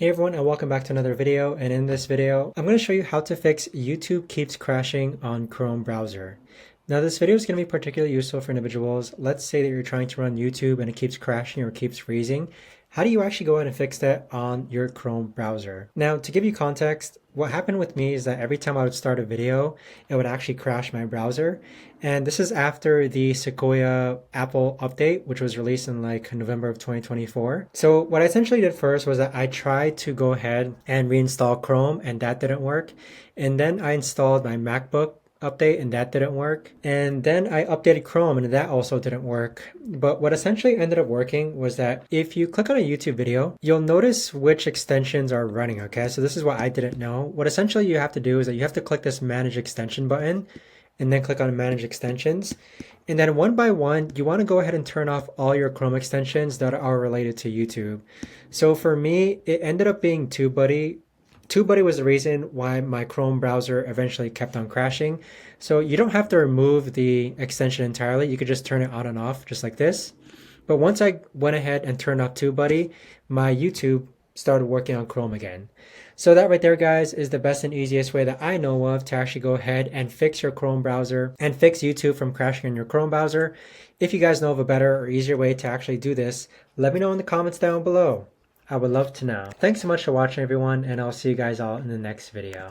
Hey everyone, and welcome back to another video. And in this video, I'm going to show you how to fix YouTube keeps crashing on Chrome browser. Now this video is going to be particularly useful for individuals. Let's say that you're trying to run YouTube and it keeps crashing or keeps freezing. How do you actually go ahead and fix that on your Chrome browser? Now, to give you context, what happened with me is that every time I would start a video, it would actually crash my browser. And this is after the Sequoia Apple update, which was released in like November of 2024. So what I essentially did first was that I tried to go ahead and reinstall Chrome, and that didn't work. And then I installed my MacBook update, and that didn't work. And then I updated Chrome, and that also didn't work. But what essentially ended up working was that if you click on a YouTube video, you'll notice which extensions are running, okay? So this is what I didn't know. What essentially you have to do is that you have to click this Manage Extension button, and then click on Manage Extensions. And then one by one, you want to go ahead and turn off all your Chrome extensions that are related to YouTube. So for me, it ended up being TubeBuddy. TubeBuddy was the reason why my Chrome browser eventually kept on crashing. So you don't have to remove the extension entirely. You could just turn it on and off just like this. But once I went ahead and turned off TubeBuddy, my YouTube started working on Chrome again. So that right there, guys, is the best and easiest way that I know of to actually go ahead and fix your Chrome browser and fix YouTube from crashing in your Chrome browser. If you guys know of a better or easier way to actually do this, let me know in the comments down below. I would love to know. Thanks so much for watching, everyone, and I'll see you guys all in the next video.